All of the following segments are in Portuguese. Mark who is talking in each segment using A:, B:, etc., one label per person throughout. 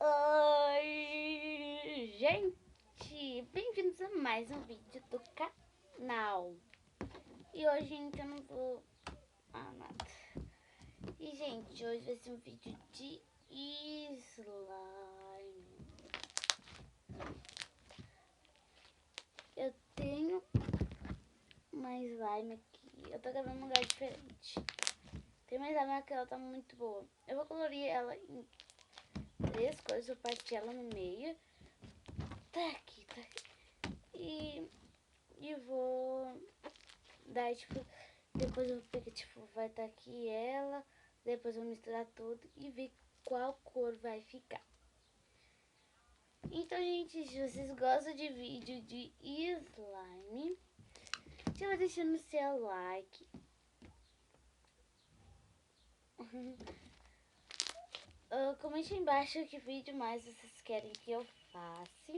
A: Oi, gente! Bem-vindos a mais um vídeo do canal. E hoje, gente, eu não vou... nada. E, gente, hoje vai ser um vídeo de slime. Eu tenho uma slime aqui. Eu tô gravando num lugar diferente. Tem uma slime aqui, ela tá muito boa. Eu vou colorir ela em 3 cores. Eu parti ela no meio. Tá aqui. E vou dar, tipo, depois eu vou pegar, tipo, vai estar aqui ela, depois eu vou misturar tudo e ver qual cor vai ficar. Então, gente, se vocês gostam de vídeo de slime, já vai deixando o seu like. Comente aí embaixo que vídeo mais vocês querem que eu faça.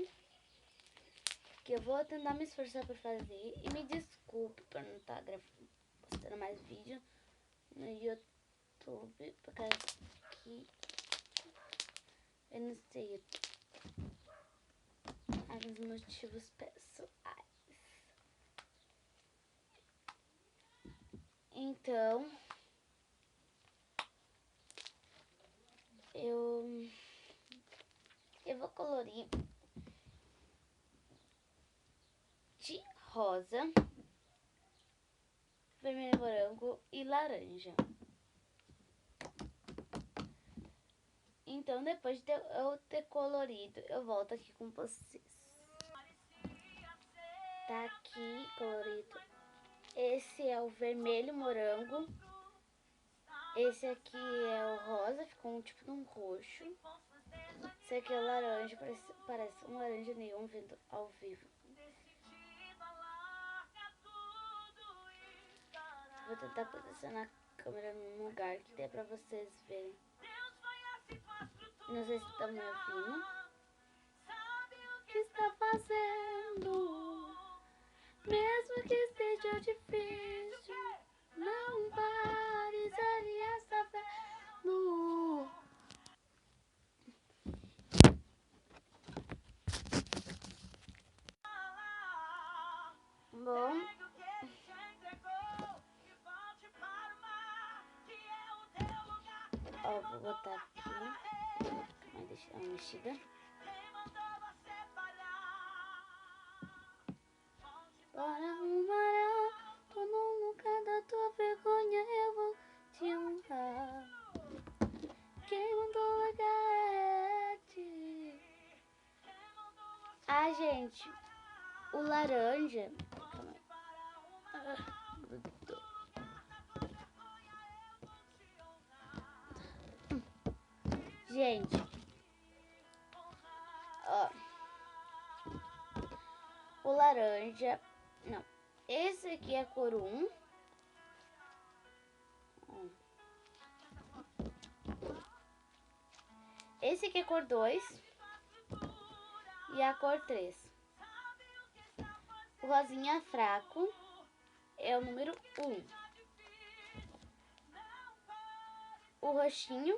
A: Que eu vou tentar me esforçar para fazer. E me desculpe por não estar postando mais vídeo no YouTube, porque aqui eu não sei alguns motivos pessoais. Então eu vou colorir de rosa, vermelho, morango e laranja. Então, depois de eu ter colorido, eu volto aqui com vocês. Tá aqui colorido. Esse é o vermelho morango. Esse aqui é o rosa, ficou um tipo de um roxo. Esse aqui é o laranja, parece um laranja neon vendo ao vivo. Vou tentar posicionar a câmera num lugar que dê pra vocês verem. Não sei se estão me ouvindo. O que está fazendo? Mesmo que esteja difícil, não pares, ele está vendo. Bom, ó, vou botar aqui. Vai deixar uma mexida. Bora arrumar, tô no lugar da tua vergonha, eu vou te honrar. Quem mandou largar ti? Ah, gente, o laranja. Gente, ó, o laranja, não, esse aqui é a cor 1. Esse aqui é a cor 2 e a cor 3. O rosinha fraco é o número 1. O roxinho,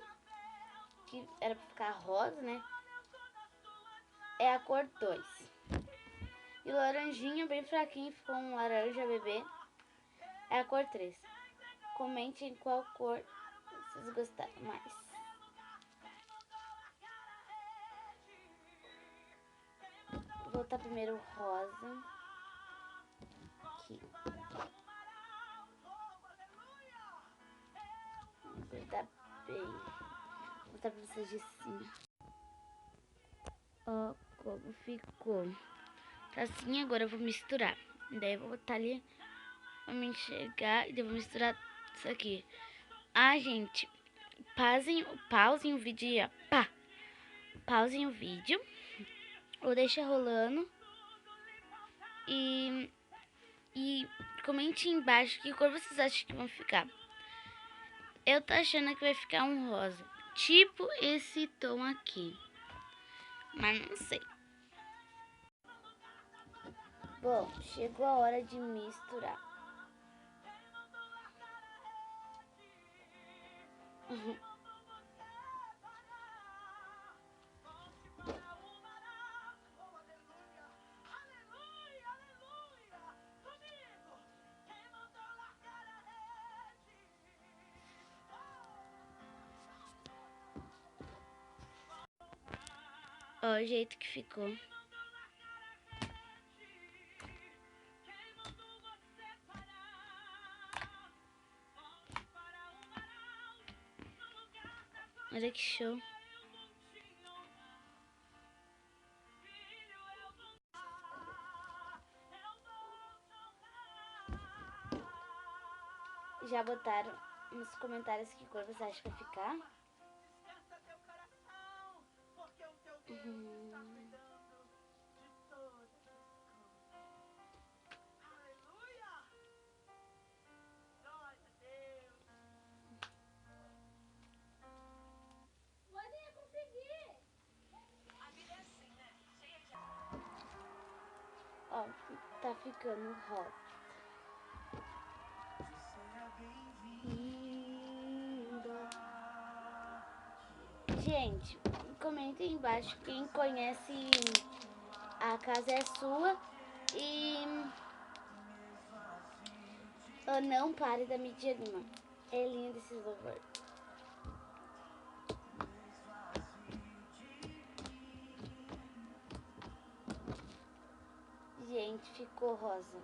A: que era pra ficar rosa, né, é a cor 2. E o laranjinha bem fraquinho, ficou um laranja bebê, é a cor 3. Comentem qual cor vocês gostaram mais. Vou botar primeiro o rosa. Aqui. Vou cortar bem. Vou mostrar pra vocês de cima. Ó, como ficou. Tá assim, agora eu vou misturar. Daí eu vou botar ali pra me enxergar e daí eu vou misturar isso aqui. Ah, gente, pausem o vídeo aí, ó. Pá! Pausem o vídeo. Ou deixa rolando. E comente embaixo que cor vocês acham que vão ficar. Eu tô achando que vai ficar um rosa. Tipo esse tom aqui. Mas não sei. Bom, chegou a hora de misturar. Ó, o jeito que ficou. Olha que show. Já botaram nos comentários que cor você acha que vai ficar? Ó, tá ficando rosa. Gente, comentem aí embaixo quem conhece A Casa é Sua e Não Pare da Mídia Lima. É lindo esse louvor. Gente, ficou rosa.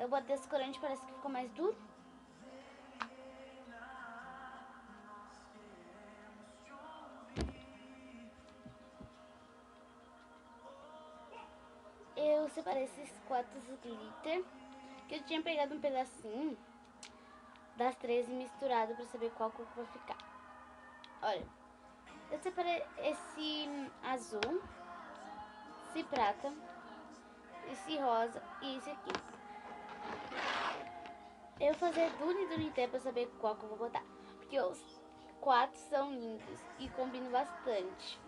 A: Eu botei esse corante, parece que ficou mais duro. Eu separei esses 4 glitter, que eu tinha pegado um pedacinho das 3 e misturado pra saber qual cor que vai ficar. Olha, eu separei esse azul, esse prata, esse rosa e esse aqui. Eu vou fazer Dunité pra saber qual que eu vou botar, porque os 4 são lindos e combinam bastante.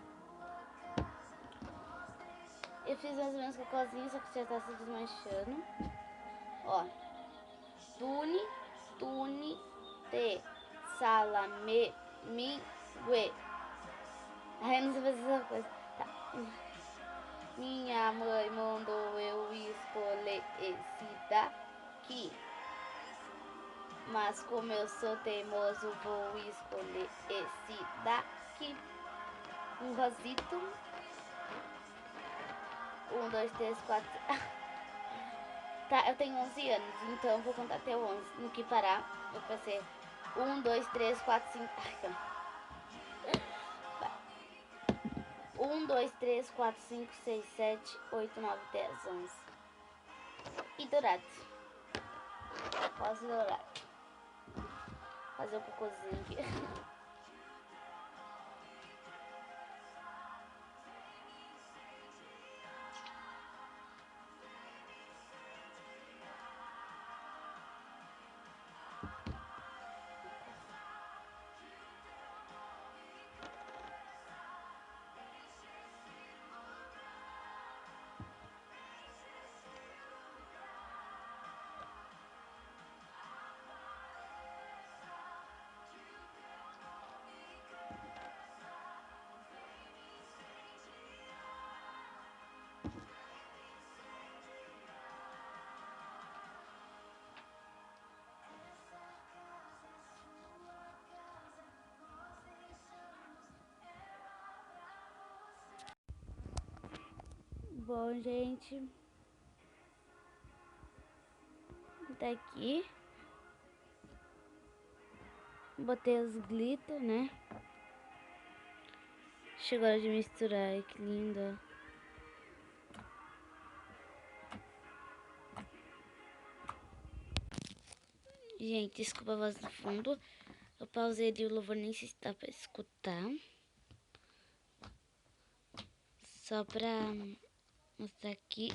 A: Eu fiz mais ou menos cocôzinho, só que já tá se desmanchando. Ó, Tune, Te, Salame, Mingue. Ai, eu não sei fazer essa coisa. Tá. Minha mãe mandou eu escolher esse daqui. Mas como eu sou teimoso, vou escolher esse daqui. Um rosito. 1, 2, 3, 4. Tá, eu tenho 11 anos, então eu vou contar até o 11. No que parar, vai ser 1, 2, 3, 4, 5. Ai, 1, 2, 3, 4, 5, 6, 7, 8, 9, 10, 11. E dourado. Posso dourar. Fazer um cocôzinho aqui. Bom, gente, tá aqui. Botei os glitter, né? Chegou a hora de misturar. Ai, que linda. Gente, desculpa a voz do fundo. Eu pausei ali o louvor, nem sei se dá pra escutar. Só pra mostrar aqui.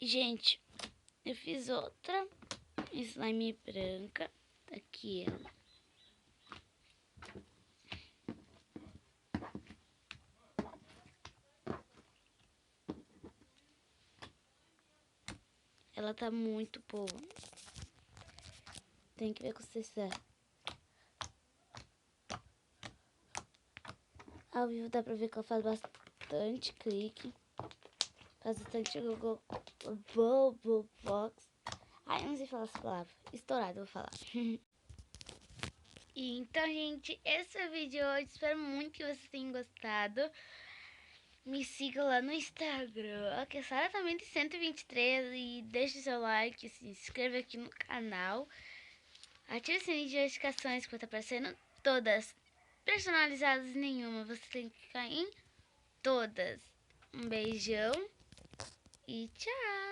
A: Gente, eu fiz outra slime branca. Tá aqui ela. Ela tá muito boa. Tem que ver com vocês. Ao vivo dá pra ver que ela faz bastante clique. Faz bastante Google Box. Ai, eu não sei falar essa palavra. Estourado, eu vou falar. E então, gente, esse é o vídeo de hoje. Espero muito que vocês tenham gostado. Me siga lá no Instagram, que é Sara também de 123. E deixe seu like, se inscreva aqui no canal. Ative o sininho de notificações que vai estar aparecendo todas. Personalizadas nenhuma, você tem que ficar em todas. Um beijão e tchau!